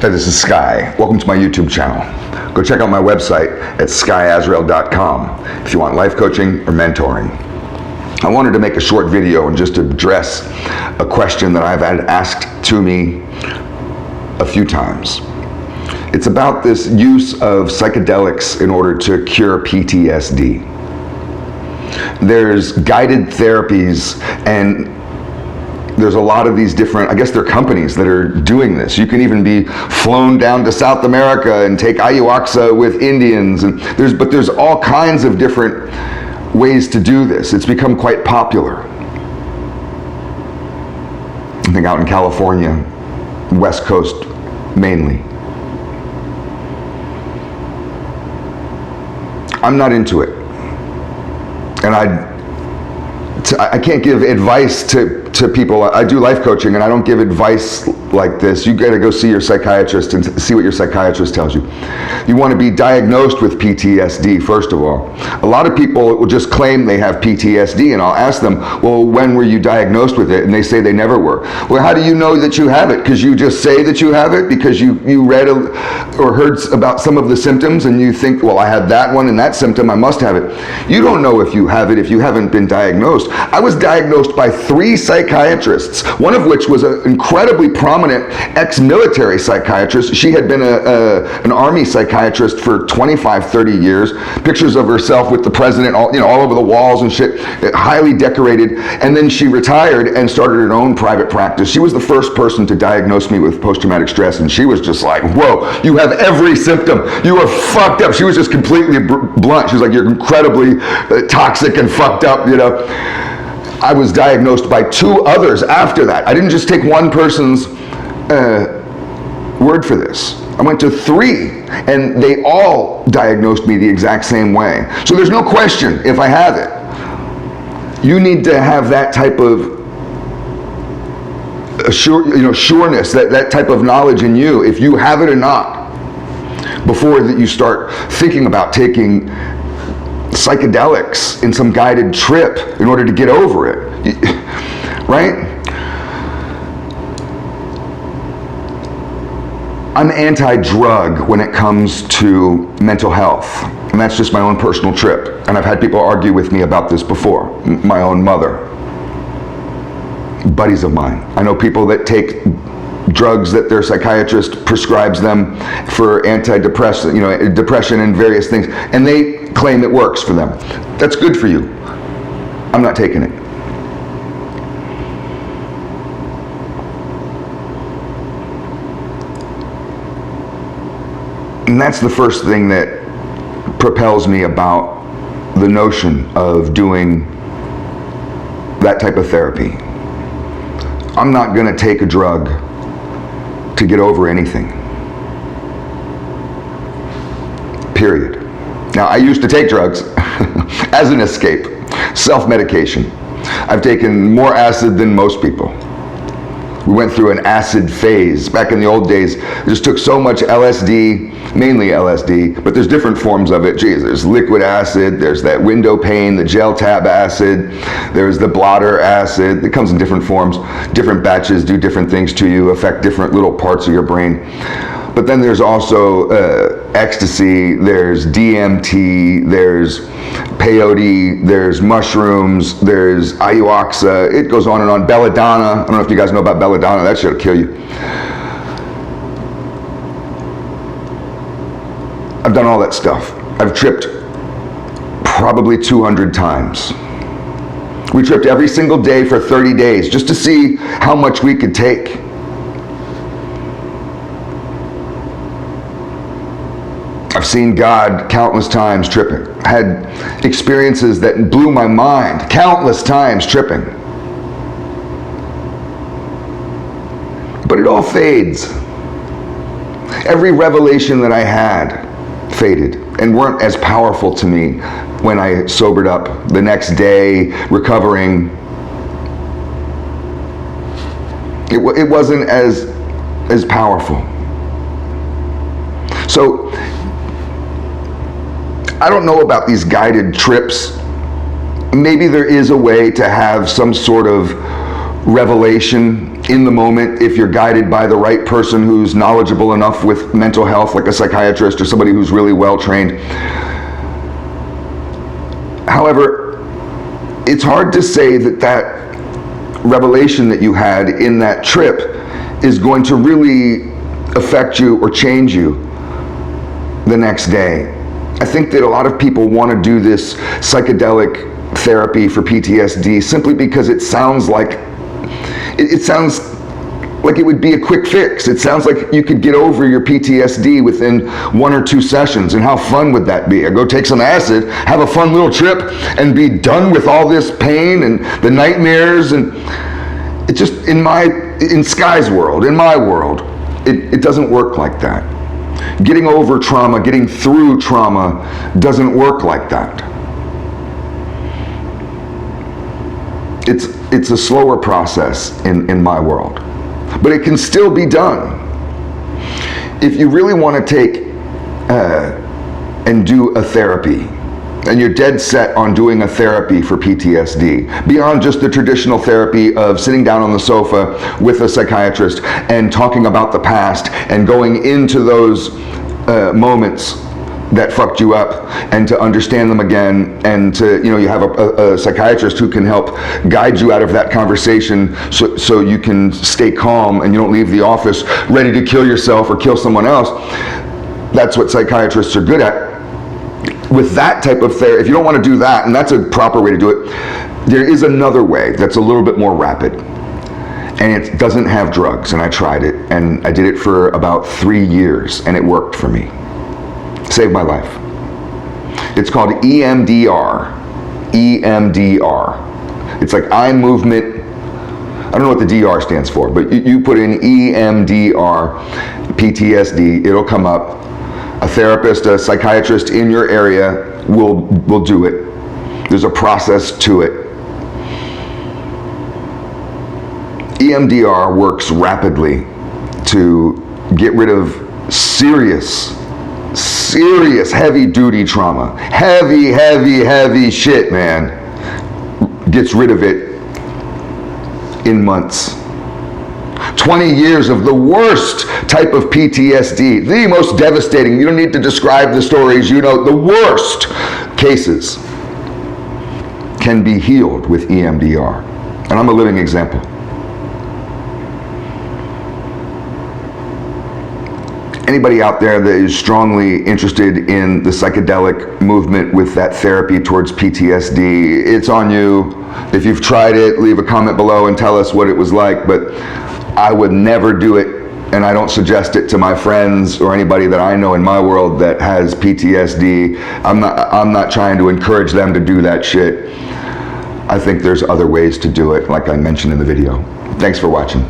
Hey, this is Sky. Welcome to my YouTube channel. Go check out my website at skyazrael.com if you want life coaching or mentoring. I wanted to make a short video and just address a question that I've had asked to me a few times. It's about this use of psychedelics in order to cure PTSD. There's guided therapies, and there's a lot of these different, I guess they're companies that are doing this. You can even be flown down to South America and take ayahuasca with Indians, and there's all kinds of different ways to do this. It's become quite popular. I think out in California, West Coast mainly. I'm not into it. And I can't give advice to people. I do life coaching and I don't give advice like this. You gotta go see your psychiatrist and see what your psychiatrist tells you. You wanna be diagnosed with PTSD, first of all. A lot of people will just claim they have PTSD, and I'll ask them, well, when were you diagnosed with it? And they say they never were. Well, how do you know that you have it? Because you just say that you have it? Because you read or heard about some of the symptoms and you think, well, I had that one and that symptom, I must have it. You don't know if you have it if you haven't been diagnosed. I was diagnosed by 3 psychiatrists, one of which was an incredibly prominent ex-military psychiatrist. She had been an army psychiatrist for 25, 30 years. Pictures of herself with the president all over the walls and shit, highly decorated. And then she retired and started her own private practice. She was the first person to diagnose me with post-traumatic stress, and she was just like, whoa, you have every symptom. You are fucked up. She was just completely blunt. She was like, you're incredibly toxic and fucked up, you know. I was diagnosed by 2 others after that. I didn't just take one person's word for this. I went to 3, and they all diagnosed me the exact same way. So there's no question if I have it. You need to have that type of sureness, that type of knowledge in you, if you have it or not, before that you start thinking about taking psychedelics in some guided trip in order to get over it, right? I'm anti-drug when it comes to mental health, and that's just my own personal trip. And I've had people argue with me about this before. My own mother, buddies of mine. I know people that take drugs that their psychiatrist prescribes them for antidepressant, depression and various things, and they claim it works for them. That's good for you. I'm not taking it. And that's the first thing that propels me about the notion of doing that type of therapy. I'm not going to take a drug to get over anything. Period. Now, I used to take drugs as an escape, self-medication. I've taken more acid than most people. We went through an acid phase. Back in the old days, I just took so much LSD, mainly LSD, but there's different forms of it. Geez, there's liquid acid, there's that window pane, the gel tab acid, there's the blotter acid. It comes in different forms. Different batches do different things to you, affect different little parts of your brain. But then there's also ecstasy, there's DMT, there's peyote, there's mushrooms, there's ayahuasca. It goes on and on. Belladonna. I don't know if you guys know about belladonna. That shit'll kill you. I've done all that stuff. I've tripped probably 200 times. We tripped every single day for 30 days just to see how much we could take. I've seen God countless times tripping. Had experiences that blew my mind countless times tripping. But it all fades. Every revelation that I had faded and weren't as powerful to me when I sobered up the next day, recovering. It wasn't as powerful. So I don't know about these guided trips. Maybe there is a way to have some sort of revelation in the moment if you're guided by the right person who's knowledgeable enough with mental health, like a psychiatrist or somebody who's really well trained. However, it's hard to say that that revelation that you had in that trip is going to really affect you or change you the next day. I think that a lot of people want to do this psychedelic therapy for PTSD simply because it sounds like it would be a quick fix. It sounds like you could get over your PTSD within 1 or 2 sessions, and how fun would that be? I go take some acid, have a fun little trip, and be done with all this pain and the nightmares. And it just, in Sky's world, in my world, it doesn't work like that. Getting over trauma, getting through trauma doesn't work like that. It's a slower process in my world, but it can still be done. If you really want to take and do a therapy, and you're dead set on doing a therapy for PTSD, beyond just the traditional therapy of sitting down on the sofa with a psychiatrist and talking about the past and going into those moments that fucked you up, and to understand them again, and to, you have a psychiatrist who can help guide you out of that conversation so you can stay calm and you don't leave the office ready to kill yourself or kill someone else. That's what psychiatrists are good at. With that type of therapy, if you don't want to do that, and that's a proper way to do it, there is another way that's a little bit more rapid, and it doesn't have drugs. And I tried it, and I did it for about 3 years, and it worked for me. Saved my life. It's called EMDR. EMDR. It's like eye movement. I don't know what the DR stands for, but you put in EMDR, PTSD, it'll come up. A therapist, a psychiatrist in your area will do it. There's a process to it. EMDR works rapidly to get rid of serious heavy-duty trauma. Heavy shit, man. Gets rid of it in months. 20 years of the worst type of PTSD, the most devastating. You don't need to describe the stories, the worst cases can be healed with EMDR. And I'm a living example. Anybody out there that is strongly interested in the psychedelic movement with that therapy towards PTSD, it's on you. If you've tried it, leave a comment below and tell us what it was like. But I would never do it, and I don't suggest it to my friends or anybody that I know in my world that has PTSD. I'm not trying to encourage them to do that shit. I think there's other ways to do it, like I mentioned in the video. Thanks for watching.